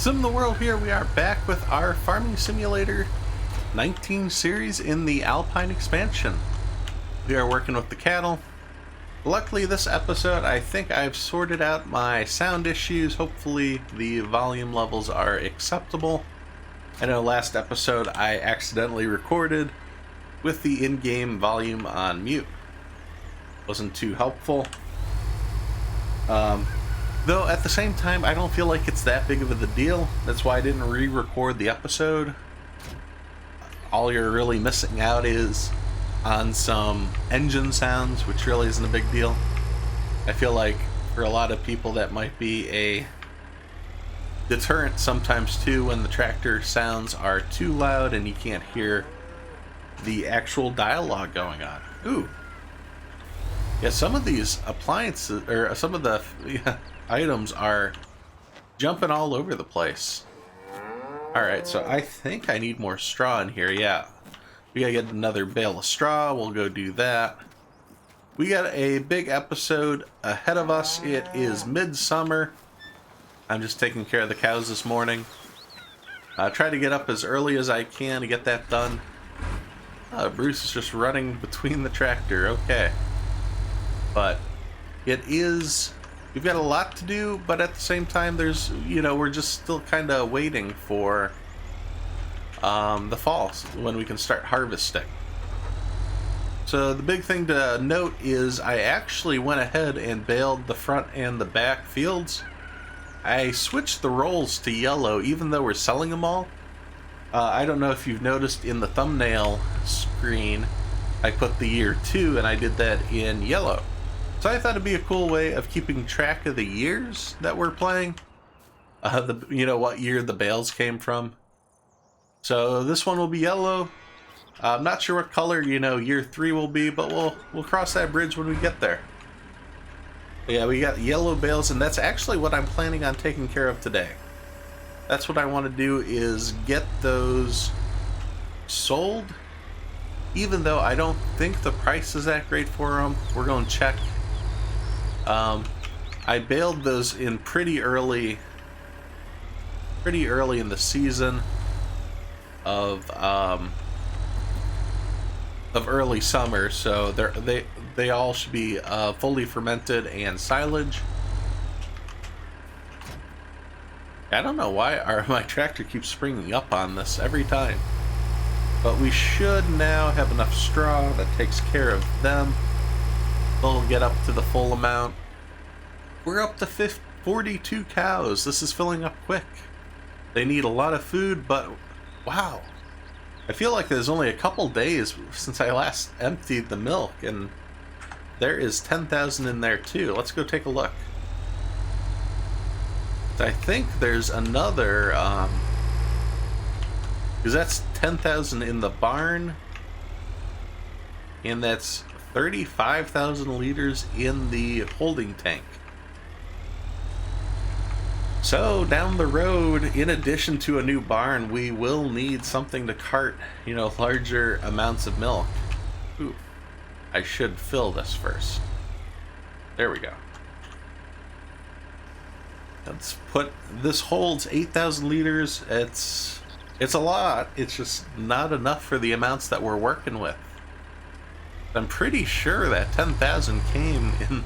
SimTheWorld here. We are back with our Farming Simulator 19 series in the Alpine expansion. We are working with the cattle. Luckily this episode I think I've sorted out my sound issues. Hopefully the volume levels are acceptable. I know last episode I accidentally recorded with the in-game volume on mute. Wasn't too helpful. Though at the same time, I don't feel like it's that big of a deal. That's why I didn't re-record the episode. All you're really missing out is on some engine sounds, which really isn't a big deal. I feel like for a lot of people that might be a deterrent sometimes too, when the tractor sounds are too loud and you can't hear the actual dialogue going on. Ooh. Yeah, some of these appliances, or some of the items are jumping all over the place. Alright, so I think I need more straw in here, yeah. We gotta get another bale of straw, we'll go do that. We got a big episode ahead of us. It is midsummer. I'm just taking care of the cows this morning. Try to get up as early as I can to get that done. Bruce is just running between the tractor, okay. But it is, we've got a lot to do, but at the same time there's, we're just still kind of waiting for the fall when we can start harvesting. So the big thing to note is I actually went ahead and baled the front and the back fields. I switched the rolls to yellow even though we're selling them all. I don't know if you've noticed in the thumbnail screen I put the year 2 and I did that in yellow. So I thought it'd be a cool way of keeping track of the years that we're playing. What year the bales came from. So this one will be yellow. I'm not sure what color, year 3 will be, but we'll cross that bridge when we get there. But yeah, we got yellow bales, and that's actually what I'm planning on taking care of today. That's what I want to do, is get those sold. Even though I don't think the price is that great for them, we're going to check. I baled those in pretty early in the season of early summer, so they all should be fully fermented and silage. I don't know why my tractor keeps springing up on this every time, but we should now have enough straw that takes care of them. They'll get up to the full amount. We're up to 42 cows. This is filling up quick. They need a lot of food, but wow. I feel like there's only a couple days since I last emptied the milk, and there is 10,000 in there too. Let's go take a look. I think there's another, because that's 10,000 in the barn, and that's 35,000 liters in the holding tank. So down the road, in addition to a new barn, we will need something to cart, larger amounts of milk. Ooh, I should fill this first. There we go. Let's put, this holds 8,000 liters. It's a lot. It's just not enough for the amounts that we're working with. I'm pretty sure that 10,000 came in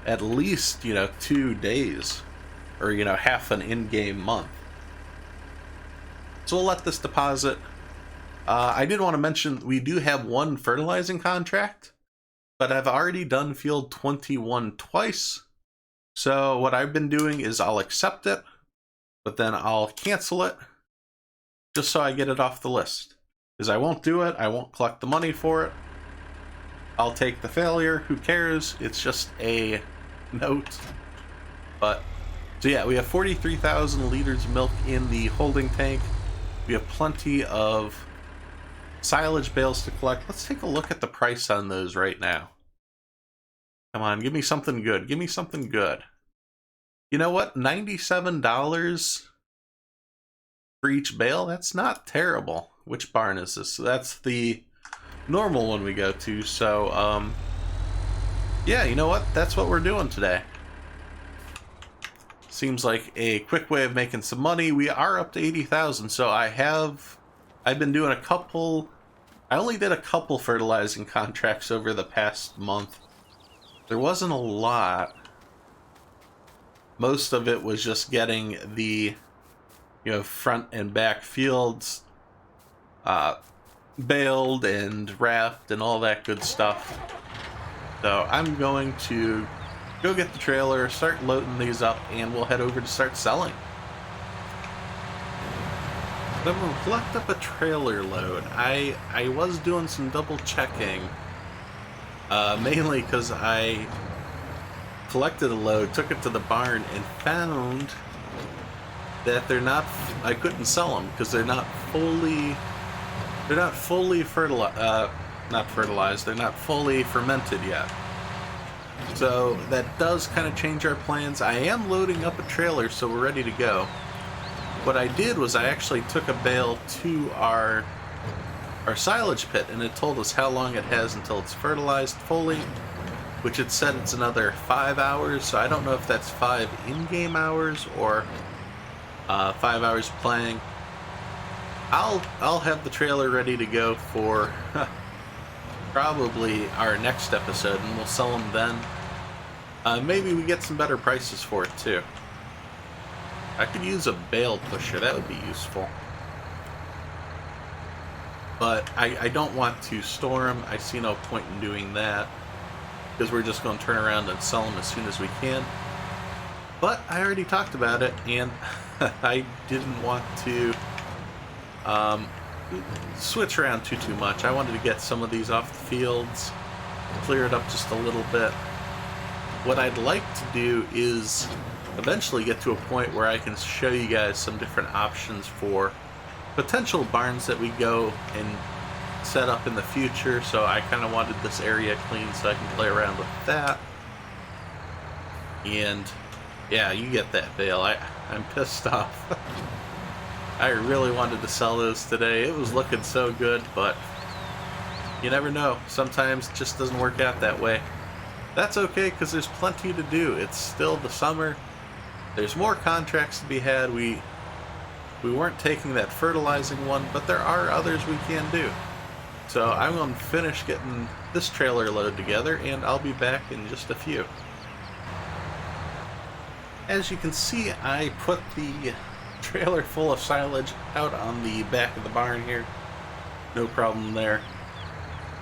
at least, 2 days. Or, half an in-game month. So we'll let this deposit. I did want to mention we do have one fertilizing contract, but I've already done field 21 twice. So what I've been doing is I'll accept it, but then I'll cancel it just so I get it off the list. Because I won't do it, I won't collect the money for it. I'll take the failure, who cares? It's just a note. But so yeah, we have 43,000 liters of milk in the holding tank. We have plenty of silage bales to collect. Let's take a look at the price on those right now. Come on, give me something good. Give me something good. You know what? $97 for each bale? That's not terrible. Which barn is this? That's the normal one we go to. So, yeah, you know what? That's what we're doing today. seems like a quick way of making some money. We are up to 80,000, so I've been doing a couple. I only did a couple fertilizing contracts over the past month. There wasn't a lot. Most of it was just getting the, front and back fields baled and wrapped and all that good stuff. So I'm going to go get the trailer, start loading these up, and we'll head over to start selling. Then we'll collect up a trailer load. I was doing some double checking, mainly because I collected a load, took it to the barn, and found that I couldn't sell them because they're not fully fertilized, they're not fully fermented yet. So that does kind of change our plans. I am loading up a trailer, so we're ready to go. What I did was I actually took a bale to our silage pit, and it told us how long it has until it's fertilized fully, which it said it's another 5 hours, so I don't know if that's 5 in-game hours or 5 hours playing. I'll have the trailer ready to go for probably our next episode, and we'll sell them then. Maybe we get some better prices for it too. I could use a bale pusher, that would be useful. But I don't want to store them. I see no point in doing that, because we're just going to turn around and sell them as soon as we can. But I already talked about it, and I didn't want to switch around too much. I wanted to get some of these off the fields, clear it up just a little bit. What I'd like to do is eventually get to a point where I can show you guys some different options for potential barns that we go and set up in the future. So I kind of wanted this area clean so I can play around with that. And yeah, you get that bale. I'm pissed off. I really wanted to sell those today. It was looking so good, but you never know. Sometimes it just doesn't work out that way. That's okay, because there's plenty to do. It's still the summer. There's more contracts to be had. We weren't taking that fertilizing one, but there are others we can do. So I'm going to finish getting this trailer load together, and I'll be back in just a few. As you can see, I put the trailer full of silage out on the back of the barn here. No problem there.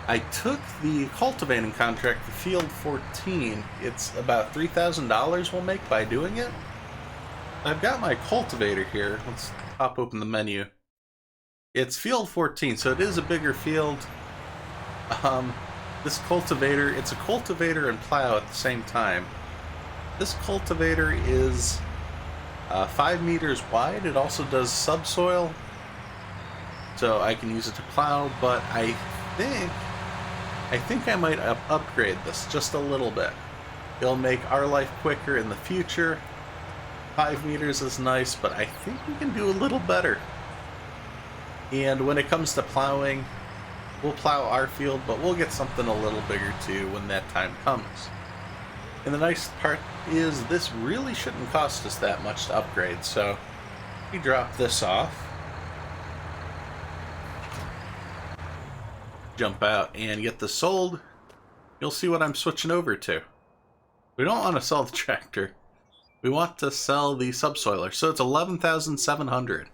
I took the cultivating contract for field 14. It's about $3,000 we'll make by doing it. I've got my cultivator here. Let's pop open the menu. It's field 14, so it is a bigger field. This cultivator, it's a cultivator and plow at the same time. This cultivator is 5 meters wide. It also does subsoil, so I can use it to plow, but I think I might upgrade this just a little bit. It'll make our life quicker in the future. 5 meters is nice, but I think we can do a little better. And when it comes to plowing, we'll plow our field, but we'll get something a little bigger too when that time comes. And the nice part is this really shouldn't cost us that much to upgrade, so we drop this off, jump out and get this sold. You'll see what I'm switching over to. We don't want to sell the tractor. We want to sell the subsoiler. So it's 11,700.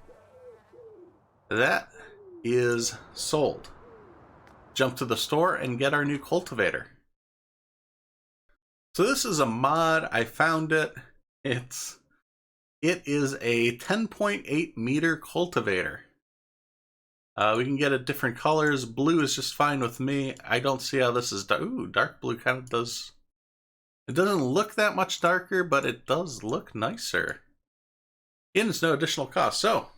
That is sold. Jump to the store and get our new cultivator. So this is a mod. I found it. It is a 10.8 meter cultivator. We can get it different colors. Blue is just fine with me. I don't see how this is dark blue kind of does. It doesn't look that much darker, but it does look nicer. And it's no additional cost. So,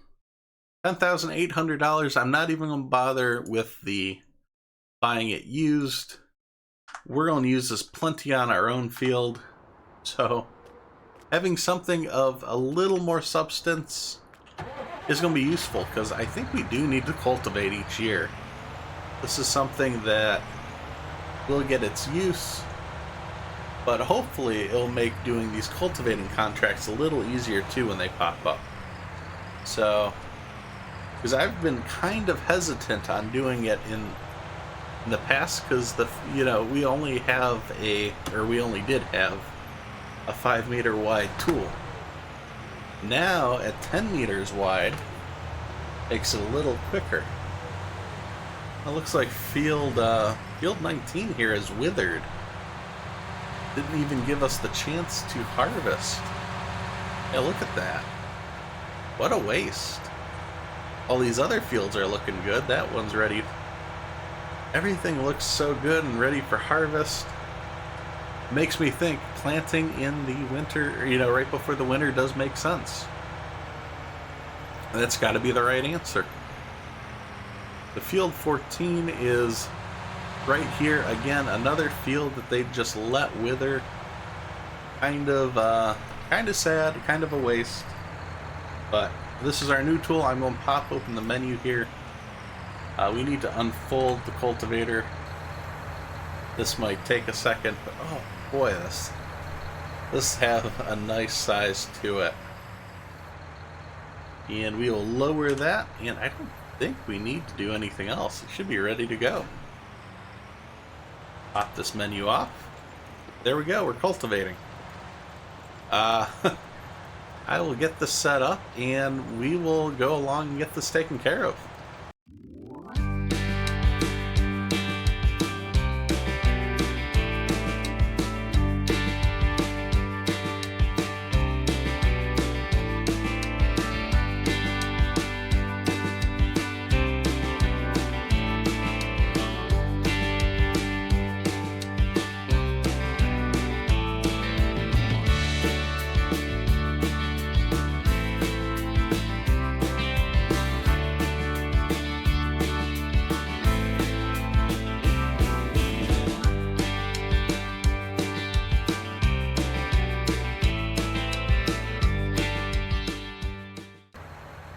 $10,800. I'm not even going to bother with the buying it used. We're going to use this plenty on our own field. So, having something of a little more substance is going to be useful, because I think we do need to cultivate each year. This is something that will get its use. But hopefully it'll make doing these cultivating contracts a little easier too when they pop up. So, because I've been kind of hesitant on doing it in the past, because we only did have a 5 meter wide tool. Now at 10 meters wide, makes it a little quicker. It looks like field 19 here is withered. Didn't even give us the chance to harvest. Yeah, look at that. What a waste. All these other fields are looking good. That one's ready. Everything looks so good and ready for harvest. Makes me think planting in the winter, right before the winter does make sense. That's got to be the right answer. The field 14 is right here. Again, another field that they just let wither. Kind of sad, kind of a waste. But this is our new tool. I'm going to pop open the menu here. We need to unfold the cultivator. This might take a second, but oh boy, this has a nice size to it. And we will lower that, and I don't think we need to do anything else. It should be ready to go. Pop this menu off. There we go, we're cultivating. I will get this set up, and we will go along and get this taken care of.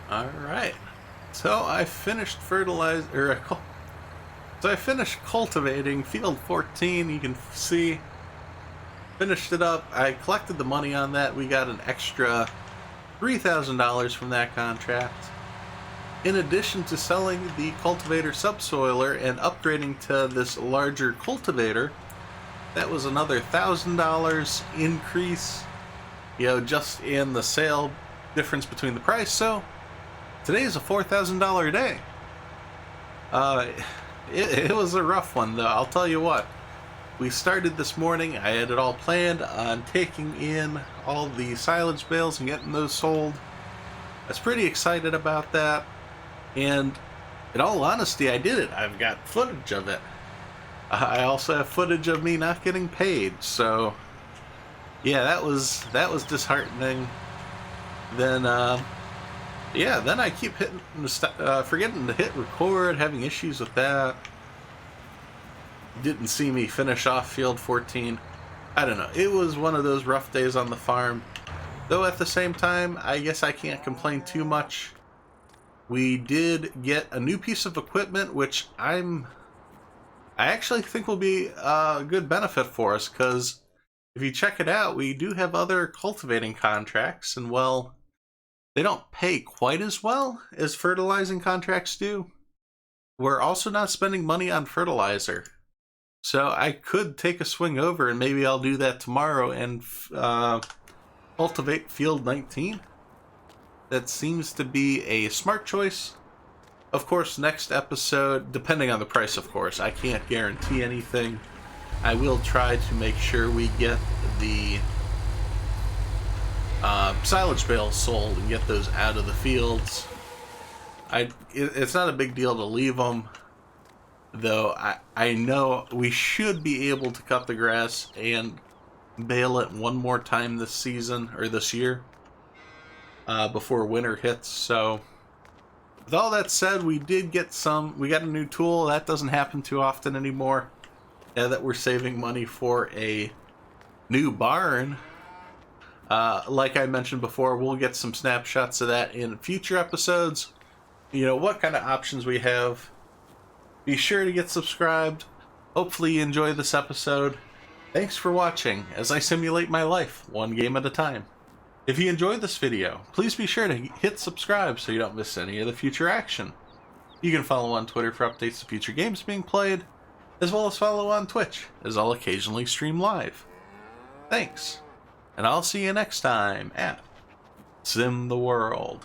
Alright, so I finished cultivating field 14. You can see, finished it up. I collected the money on that. We got an extra $3,000 from that contract. In addition to selling the cultivator subsoiler and upgrading to this larger cultivator, that was another $1,000 increase, just in the sale difference between the price. So today is a $4,000 day. It was a rough one, though. I'll tell you what. We started this morning. I had it all planned on taking in all the silage bales and getting those sold. I was pretty excited about that. And in all honesty, I did it. I've got footage of it. I also have footage of me not getting paid. So, yeah, that was disheartening. Then, then I keep forgetting to hit record, having issues with that. Didn't see me finish off field 14. I don't know. It was one of those rough days on the farm. Though at the same time, I guess I can't complain too much. We did get a new piece of equipment, which I actually think will be a good benefit for us, because if you check it out, we do have other cultivating contracts, and well, they don't pay quite as well as fertilizing contracts do. We're also not spending money on fertilizer. So I could take a swing over, and maybe I'll do that tomorrow and cultivate field 19. That seems to be a smart choice. Of course, next episode, depending on the price, of course, I can't guarantee anything. I will try to make sure we get the silage bales sold and get those out of the fields. It's not a big deal to leave them, though. I know we should be able to cut the grass and bale it one more time this season, or this year, before winter hits. So with all that said, we got a new tool. That doesn't happen too often anymore. Now that we're saving money for a new barn, like I mentioned before, we'll get some snapshots of that in future episodes. What kind of options we have. Be sure to get subscribed. Hopefully you enjoy this episode. Thanks for watching as I simulate my life, one game at a time. If you enjoyed this video, please be sure to hit subscribe so you don't miss any of the future action. You can follow on Twitter for updates to future games being played, as well as follow on Twitch, as I'll occasionally stream live. Thanks, and I'll see you next time at SimTheWorld.